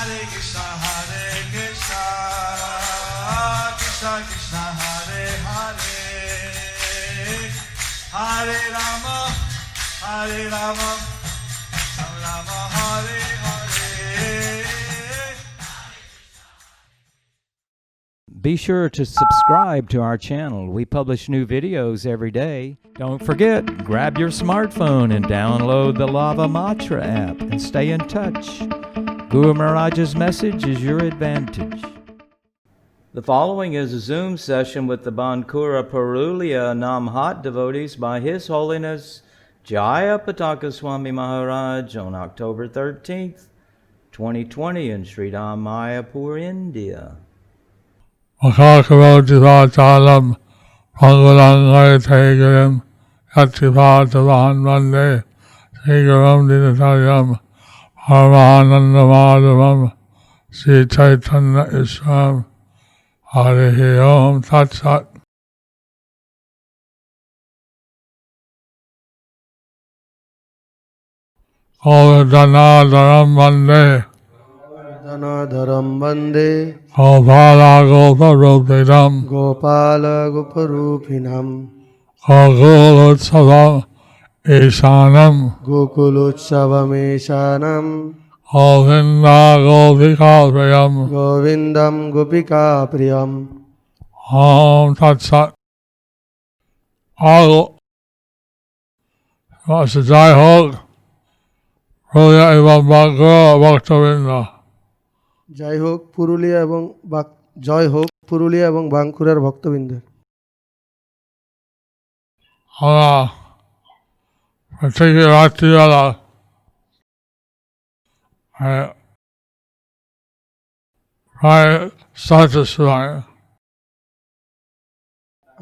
Krishna Krishna Hare Hare Hare Rama Rama Rama Hare Hare. Be sure to subscribe to our channel. We publish new videos every day. Don't forget, grab your smartphone and download the Lava Matra app and stay in touch. Guru Maharaj's message is your advantage. The following is a Zoom session with the Bankura Purulia Namhat devotees by His Holiness Jaya Pataka Swami Maharaj on October 13th, 2020 in Sridham, Mayapur, India. Makakavodivachalam Pangulangai Tegaram Yatipatavan Vande Tegaram Dinatayam Paramahanandamadavam Sri Chaitanya Isram Harihi Om Tat Sat. Govardhanadaram Vande Dhanadharam Vande Gopala Goparupidam Gopala Goparupinam Gokulutsava Ishanam Gokulutsavam Eshanam Govinda Gopika Priyam Govindam Gopika Priyam. Om Tat Sat. All Jai Hock Purulia এবং বাঁকুড়া ভক্তবৃন্দ। জয় হোক পুরুলিয়া এবং জয় হোক পুরুলিয়া এবং বাঁকুড়ার ভক্তবৃন্দের। আমরা প্রত্যেক রাত্রিবেলা প্রায় 7টার সময়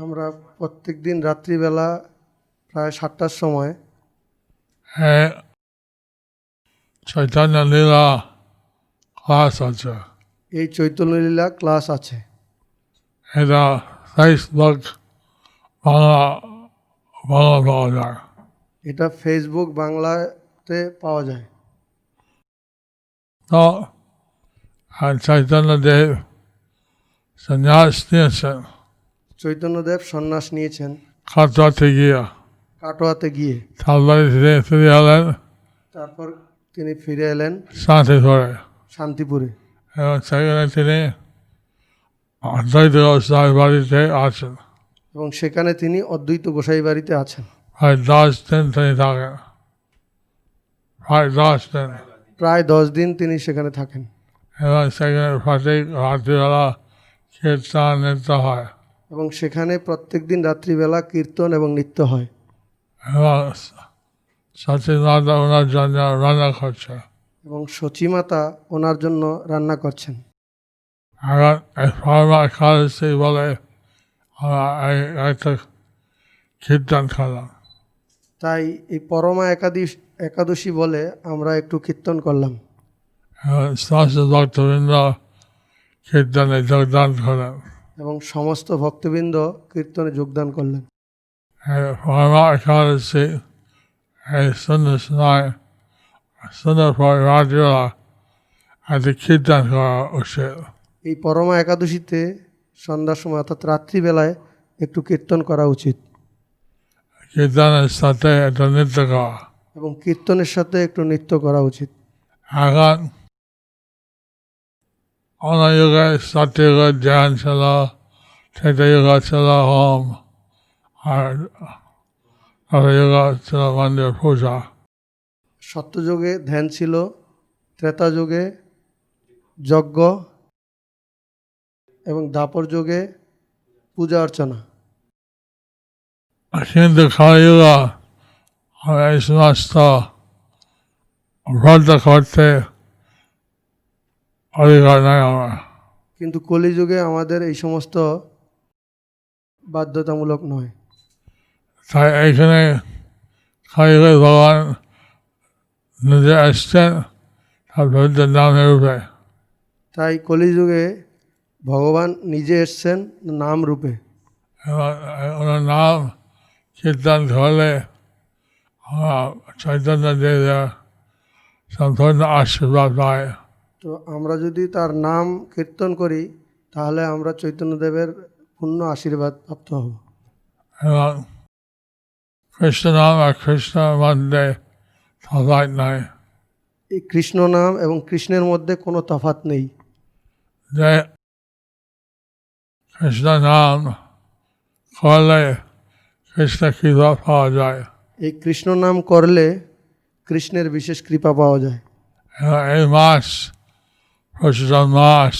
আমরা প্রত্যেক দিন রাত্রিবেলা প্রায় 7টার সময় চৈতন্য লীলা ক্লাস আছে। এই চৈতন্যলীলা ক্লাস আছে। এটা ফেসবুক বাংলা পাওয়া যায়। এটা ফেসবুক বাংলাতে পাওয়া যায়। তো চৈতন্যদেব সন্ন্যাস নিয়েছেন। চৈতন্যদেব সন্ন্যাস নিয়েছেন কাটোয়াতে গিয়ে। তারপরে ফিরে এলেন। তারপর তিনি ফিরে এলেন শান্তিপুরে এবং সেখানে তিনি অদ্বৈত গোসাই বাড়িতে আছেন। এবং সেখানে তিনি অদ্বৈত গোসাই বাড়িতে আছেন। প্রায় 10 দিন তিনি থাকেন। প্রায় 10 দিন তিনি সেখানে থাকেন। এবং সেখানে প্রত্যেক রাত্রিবেলা কীর্তন নৃত্য হয়। এবং সেখানে প্রত্যেক দিন রাত্রিবেলা কীর্তন এবং নৃত্য হয়। এবং সচিমাতা ওনার জন্য রান্না করছে। এবং সচিমাতা ওনার জন্য রান্না করছেন। এখন এই পরমা একাদশী বলে একটা কীর্তন করলাম। তাই এই পরমা একাদশী বলে আমরা একটু কীর্তন করলাম। সমস্ত ভক্তবৃন্দ কীর্তনে যোগদান করলেন। এবং সমস্ত ভক্তবৃন্দ কীর্তনে যোগদান করলেন। পরমা একাদশী এই সন্ধ্যার সময় সন্ধ্যার পর রাত্রিবেলা একটা কীর্তন করা উচিত। এই পরমা একাদশীতে সন্ধ্যার সময় অর্থাৎ রাত্রিবেলায় একটু কীর্তন করা উচিত। কীর্তনের সাথে একটা নৃত্য করা। এবং কীর্তনের সাথে একটু নৃত্য করা উচিত। এখন অনযুগে সত্যযুগের ধ্যান ছিল, ত্রেতাযুগ ছিল হোম, আর নবযুগ ছিল মন্দির পূজা। সত্যযুগে ধ্যান ছিল, ত্রেতাযুগে যজ্ঞ এবং দ্বাপর যুগে পূজা অর্চনা। কিন্তু কলিযুগে এই সমস্ত ব্রত করতে অধিকার নাই আমার। কিন্তু কলিযুগে আমাদের এই সমস্ত বাধ্যতামূলক নয়। তাই এইখানে কলিযুগে ভগবান নিজে আসছেন তার পবিত্র নামের রূপে। তাই কলিযুগে ভগবান নিজে এসছেন নাম রূপে। ওনার নাম কীর্তন করলে চৈতন্য দেবের সম্পূর্ণ আশীর্বাদ পায়। তো আমরা যদি তার নাম কীর্তন করি তাহলে আমরা চৈতন্যদেবের পূর্ণ আশীর্বাদ প্রাপ্ত হব। এবং কৃষ্ণ নাম আর কৃষ্ণের মধ্যে তফাৎ নাই। এই কৃষ্ণ নাম এবং কৃষ্ণের মধ্যে কোনো তফাৎ নেই। যে কৃষ্ণ নাম করলে কৃষ্ণ কৃপা পাওয়া যায়। এই কৃষ্ণ নাম করলে কৃষ্ণের বিশেষ কৃপা পাওয়া যায়। এবং এই মাস প্রচুর মাস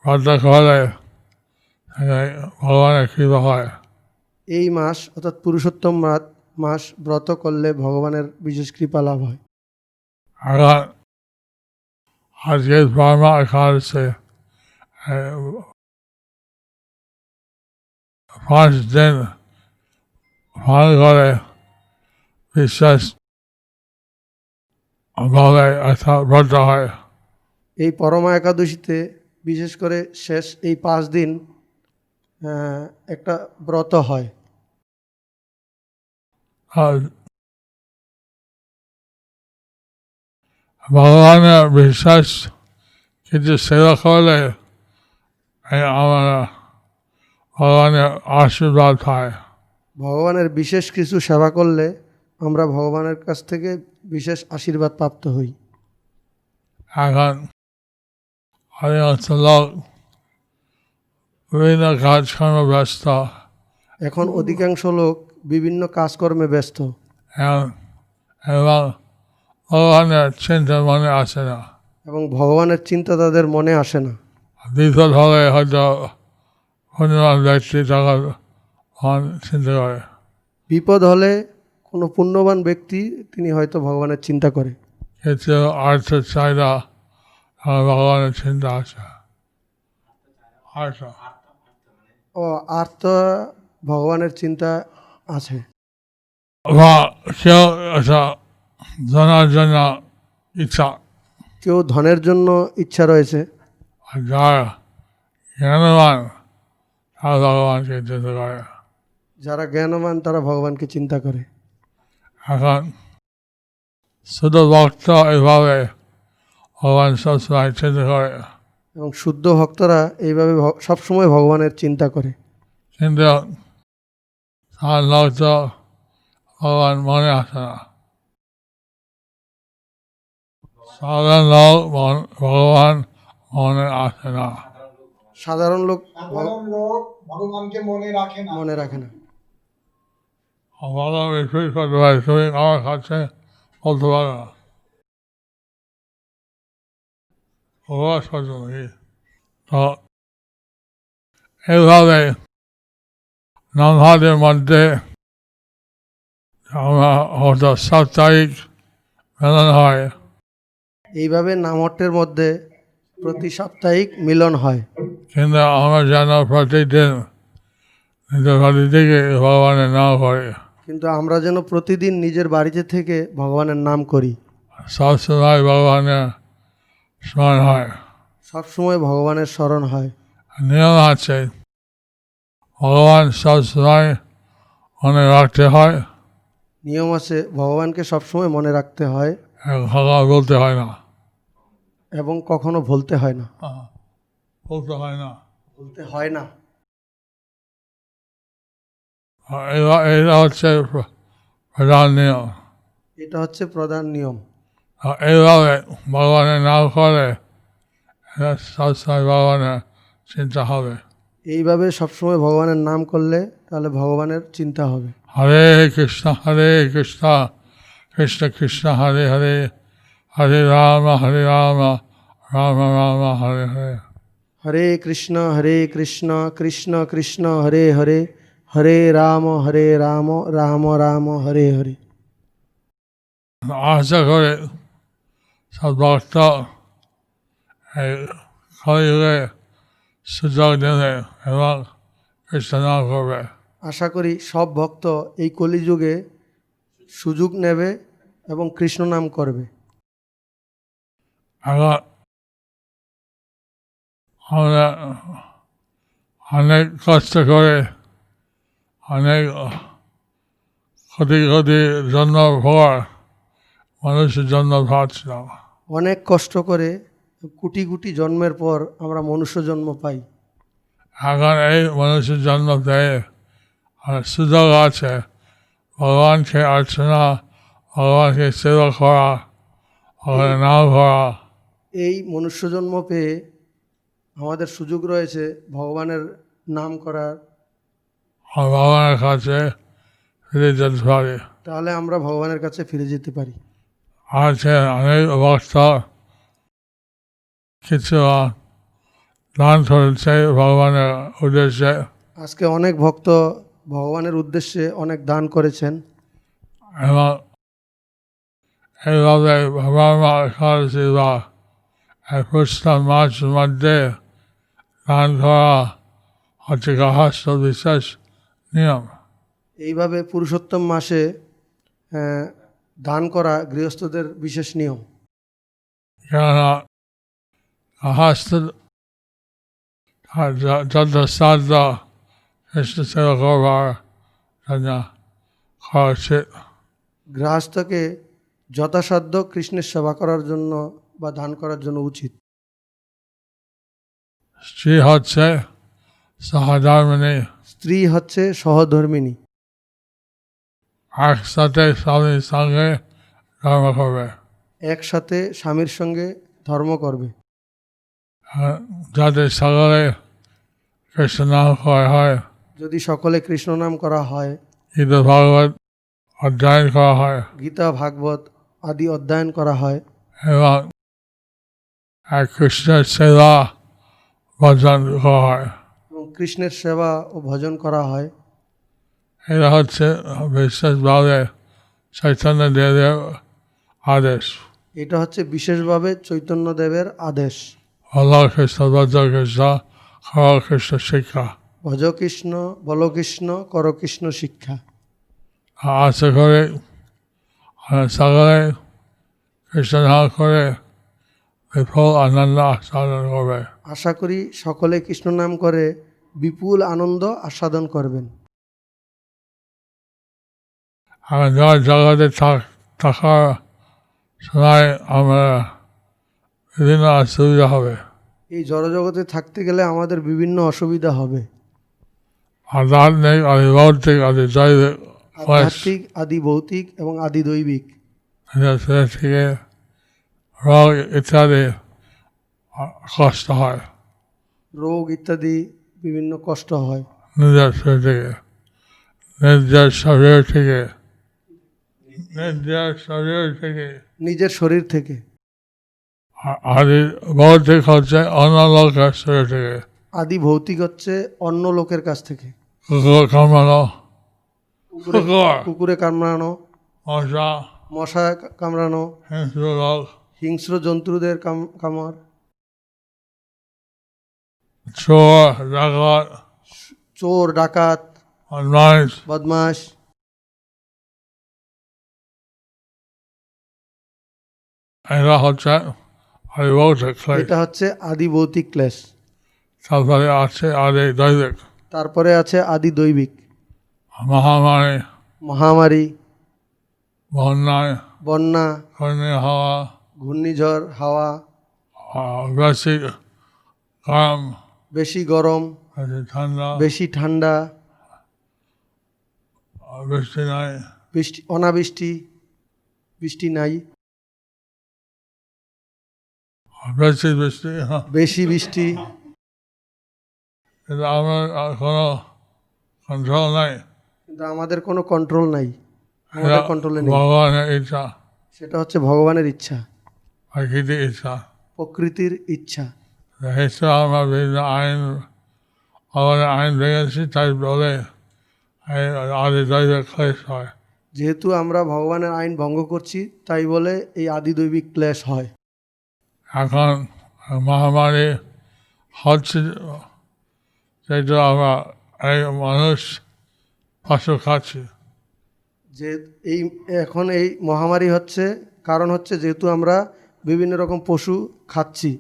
ব্রত করলে ভগবানের কৃপা হয়। এই মাস অর্থাৎ পুরুষোত্তম মাস ব্রত করলে ভগবানের বিশেষ কৃপা লাভ হয়। এখন আজকে ব্রহ্মা একাদশী 5 দিন পালন করে বিশেষ ভাবে অর্থাৎ ব্রত হয়। এই পরমা একাদশীতে বিশেষ করে শেষ এই 5 দিন একটা ব্রত হয়। আর ভগবানের বিশেষ কিছু সেবা করলে আমরা ভগবানের আশীর্বাদ পাই। ভগবানের বিশেষ কিছু সেবা করলে আমরা ভগবানের কাছ থেকে বিশেষ আশীর্বাদ প্রাপ্ত হই। এখন অধিকাংশ লোক বিভিন্ন কাজকর্মে ব্যস্ত, এখন অধিকাংশ লোক বিভিন্ন কাজকর্মে ব্যস্ত এবং ভগবানের চিন্তা মনে আসে না। এবং ভগবানের চিন্তা তাদের মনে আসে না। বিপদ হলে হয়তো পুণ্যবান ব্যক্তি তখন ভগবান চিন্তা করে। বিপদ হলে কোনো পুণ্যবান ব্যক্তি তিনি হয়তো ভগবানের চিন্তা করে। কিছু অর্থ চাহিদা ভগবানের চিন্তা আসে। ও আর্ত ভগবানের চিন্তা আছে। বা কেউ একটা জানার জন্য ইচ্ছা, কেউ ধনের জন্য ইচ্ছা রয়েছে, আর যারা জ্ঞানবান তারা ভগবানকে চিন্তা করে। যারা জ্ঞানবান তারা ভগবানকে চিন্তা করে। এখন শুধু ভক্ত এইভাবে ভগবান সবসময় চিন্তা করে, এবং শুদ্ধ ভক্তরা এইভাবে সবসময় ভগবানের চিন্তা করে। কিন্তু তার লোক তো ভগবান মনে আসে না। সাধারণ লোক ভগবান মনে আসে না। সাধারণ লোক ভগবানকে মনে রাখে না। মনে রাখে না। ভগবান বিষয় করতে পারে, তুমি আমার কাছে বলতে পারো না। ভগবান সচেতন। তো এইভাবে নামহাদের মধ্যে আমরা হয়তো সাপ্তাহিক মেলন হয়। এইভাবে নামহট্টের মধ্যে প্রতি সাপ্তাহিক মিলন হয়। কিন্তু আমরা যেন প্রতিদিন নিজের বাড়ি থেকে ভগবানের নাম করি। কিন্তু আমরা যেন প্রতিদিন নিজের বাড়িতে থেকে ভগবানের নাম করি। সবসময় ভগবানের স্মরণ হয়। সবসময় ভগবানের স্মরণ হয়। নিয়ম আছে, ভগবান সবসময় মনে রাখতে হয়, নিয়ম আছে, ভগবানকে সবসময় মনে রাখতে হয় ভগবান বলতে হয় না। এবং কখনো ভুলতে হয় না। বলতে হয় না, ভুলতে হয় না। এটা হচ্ছে প্রধান নিয়ম। এটা হচ্ছে প্রধান নিয়ম। এইভাবে ভগবানের নাম করে সবসময় ভগবানের চিন্তা হবে। এইভাবে সবসময় ভগবানের নাম করলে তাহলে ভগবানের চিন্তা হবে। হরে কৃষ্ণ কৃষ্ণ কৃষ্ণ হরে হরে, হরে রাম রাম রাম হরে হরে। হরে কৃষ্ণ কৃষ্ণ কৃষ্ণ হরে হরে, হরে রাম রাম রাম হরে হরে। আশা করে সব ভক্ত এই কলিযুগে সুযোগ দেবে এবং কৃষ্ণ নাম করবে। আশা করি সব ভক্ত এই কলিযুগে সুযোগ নেবে এবং কৃষ্ণ নাম করবে। এখন আমরা অনেক কষ্ট করে অনেক কোটি জন্ম ভোগ মানুষের জন্য ভাবছিলাম। অনেক কষ্ট করে কোটি কোটি জন্মের পর আমরা মনুষ্য জন্ম পাই। এখন এই মনুষ্য জন্ম পেয়ে সুযোগ আছে ভগবানকে অর্চনা, ভগবানকে সেবা করা, ভগবানের নাম করা। এই মনুষ্য জন্ম পেয়ে আমাদের সুযোগ রয়েছে ভগবানের নাম করার, আর ভগবানের কাছে ফিরে যেতে পারি। তাহলে আমরা ভগবানের কাছে ফিরে যেতে পারি। আছে অনেক ভক্ত কিছু দান করেছে ভগবানের উদ্দেশ্যে। আজকে অনেক ভক্ত ভগবানের উদ্দেশ্যে অনেক দান করেছেন এবং এইভাবে ভগবান একাদশী বা পুষ্টি মাসের মধ্যে দান করা হচ্ছে গৃহস্থ বিশেষ নিয়ম। এইভাবে পুরুষোত্তম মাসে দান করা গৃহস্থদের বিশেষ নিয়ম। কেননা গৃহস্থ যত শ্রাদ্ধ কৃষ্ণ সেবা করবার জন্য করা উচিত। গৃহস্থকে যথাসাধ্য কৃষ্ণের সেবা করার জন্য বা দান করার জন্য উচিত। স্ত্রী হচ্ছে সহধর্মিণী, স্ত্রী হচ্ছে সহধর্মিণী, একসাথে স্বামীর সঙ্গে ধর্ম করবে। একসাথে স্বামীর সঙ্গে ধর্ম করবে। যাতে সকলে কৃষ্ণ নাম করা হয়, যদি সকলে কৃষ্ণ নাম করা হয়, গীতা ভাগবত অধ্যয়ন করা হয় গীতা ভাগবত আদি অধ্যয়ন করা হয় এবং কৃষ্ণের সেবা ভজন করা হয়, এবং কৃষ্ণের সেবা ও ভজন করা হয়, এটা হচ্ছে বিশেষভাবে চৈতন্য দেবের আদেশ। এটা হচ্ছে বিশেষভাবে চৈতন্যদেবের আদেশ। বল কৃষ্ণ ভজ কৃষ্ণ কর কৃষ্ণ শিক্ষা। ভজ কৃষ্ণ বল কৃষ্ণ কর কৃষ্ণ শিক্ষা। আশা করে সকলে কৃষ্ণ নাম করে বিপুল আনন্দ আস্বাদন করবে। আশা করি সকলে কৃষ্ণ নাম করে বিপুল আনন্দ আস্বাদন করবেন। জগতে থাকার সময় আমরা বিভিন্ন অসুবিধা হবে। এই জড়জগতে থাকতে গেলে আমাদের বিভিন্ন অসুবিধা হবে। আধ্যাত্মিক, আদি ভৌতিক, আদি জৈবিক, আধ্যাত্মিক, আদি ভৌতিক এবং আদি দৈবিক থেকে রোগ ইত্যাদি কষ্ট হয়, রোগ ইত্যাদি বিভিন্ন কষ্ট হয় নিজের শরীর থেকে, নিজের শরীর থেকে, নিজের শরীর থেকে। নিজের শরীর থেকে। আদি ভৌতিক হচ্ছে অন্য লোকের শরীর থেকে। আদি ভৌতিক হচ্ছে অন্য লোকের কাছ থেকে। কুকুর কামড়ানো, কুকুরে কামড়ানো, মশা, মশা কামড়ানো, হিংস্র লোক, হিংস্র জন্তুদের কামড়, চোর, ডাকাত, চোর ডাকাত, বদমাইশ, বদমাশ, এরা হচ্ছে আদি ভৌতিক ক্লেশ। এটা হচ্ছে আদি ভৌতিক ক্লেশ। তারপরে আছে আদি দৈবিক, তারপরে আছে আদি দৈবিক। মহামারী, মহামারী, বন্যায়, বন্যা, ঘূর্ণি হাওয়া, ঘূর্ণিঝড় হাওয়া, বেশি গরম, বেশি গরম, বেশি ঠান্ডা, বেশি ঠান্ডা, বৃষ্টি নাই, বৃষ্টি অনাবৃষ্টি, বৃষ্টি নাই, বেশি বৃষ্টি। বেশি বৃষ্টি। কিন্তু আমার কোনো কন্ট্রোল নাই, কিন্তু আমাদের কোনো কন্ট্রোল নাই, আমাদের কন্ট্রোলে নেই। ভগবানের ইচ্ছা, সেটা হচ্ছে ভগবানের ইচ্ছা, প্রকৃতির ইচ্ছা। প্রকৃতির ইচ্ছা। হিসেবে আমরা বিভিন্ন আইন, ভগবানের আইন ভেঙেছি, তাই বলে আদি দৈবিক ক্লেশ হয়। যেহেতু আমরা ভগবানের আইন ভঙ্গ করছি, তাই বলে এই আদি দৈবিক ক্লেশ হয়। এখন মহামারী হচ্ছে যেহেতু আমরা এই মানুষ পশু খাচ্ছি, যে এখন এই মহামারী হচ্ছে, কারণ হচ্ছে যেহেতু আমরা বিভিন্ন রকম পশু খাচ্ছি,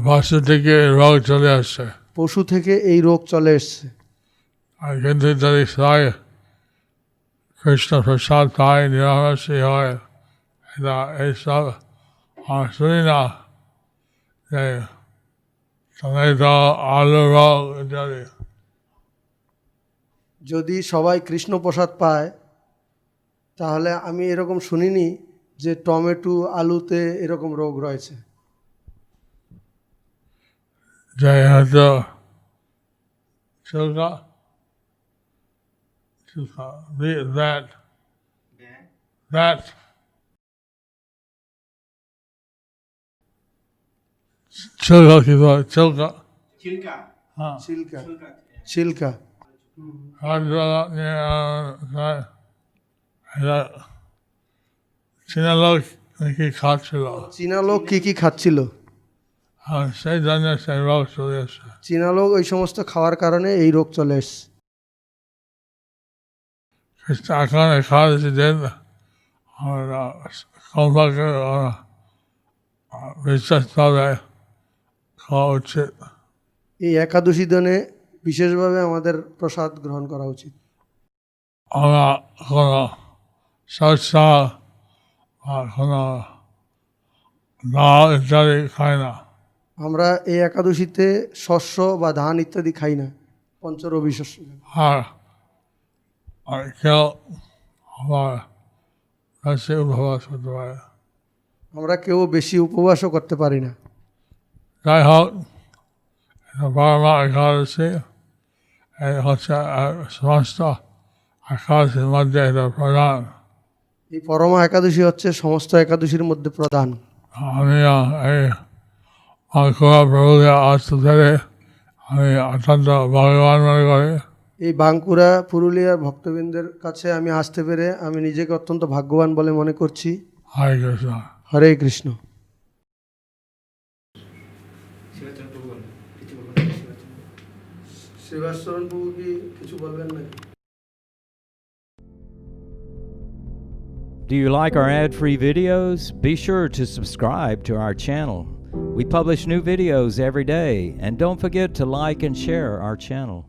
পশু থেকে রোগ চলে আসছে। পশু থেকে এই রোগ চলে এসছে। আর কিন্তু যদি সবাই কৃষ্ণ প্রসাদ পায়, নিরামিষই হয়, এটা এইসব আমরা শুনি না, যে টমেটো, আলু রোগ ইত্যাদি। যদি সবাই কৃষ্ণ প্রসাদ পায় তাহলে আমি এরকম শুনিনি যে টমেটো আলুতে এরকম রোগ রয়েছে। যে হয়তো চুলকা that চুলকা কি বলে চুলকা হ্যাঁ ছিলকা ছিলকা চীনা লোক নাকি খাচ্ছিল, চীনা লোক কি খাচ্ছিল, সেই জন্য সেই রোগ চলে এসছে। চীনা লোক ওই সমস্ত খাওয়ার কারণে এই রোগ চলে এসছে। এখন একাদশী দিন আমরা কমপক্ষে বিশেষভাবে খাওয়া উচিত। এই একাদশী দিনে বিশেষভাবে আমাদের প্রসাদ গ্রহণ করা উচিত। আমরা কোনো শস্য বা কোনো ডাল ইত্যাদি খাই না। আমরা এই একাদশীতে শস্য বা ধান ইত্যাদি খাই না, পঞ্চরবি শস্য। আর কেউ আবার বেশি উপবাস করতে পারে। আমরা কেউ বেশি উপবাসও করতে পারি না। যাই হোক, পরমা একাদশী এই হচ্ছে সমস্ত একাদশীর মধ্যে এটা প্রধান। এই পরমা একাদশী হচ্ছে সমস্ত একাদশীর মধ্যে প্রধান। আমি এই বাঁকুড়া প্রভুদের আসতে থেকে আমি অত্যন্ত ভাগ্যবান মনে করি। এই বাঁকুড়া পুরুলিয়ার ভক্তবৃন্দের কাছে আমি আসতে পেরে আমি নিজেকে অত্যন্ত ভাগ্যবান বলে মনে করছি। হরে কৃষ্ণ। হরে কৃষ্ণ। শিবাচরণ প্রভু কি কিছু বলবেন নাকি? Do you like our ad-free videos? Be sure to subscribe to our channel. We publish new videos every day, and don't forget to like and share our channel.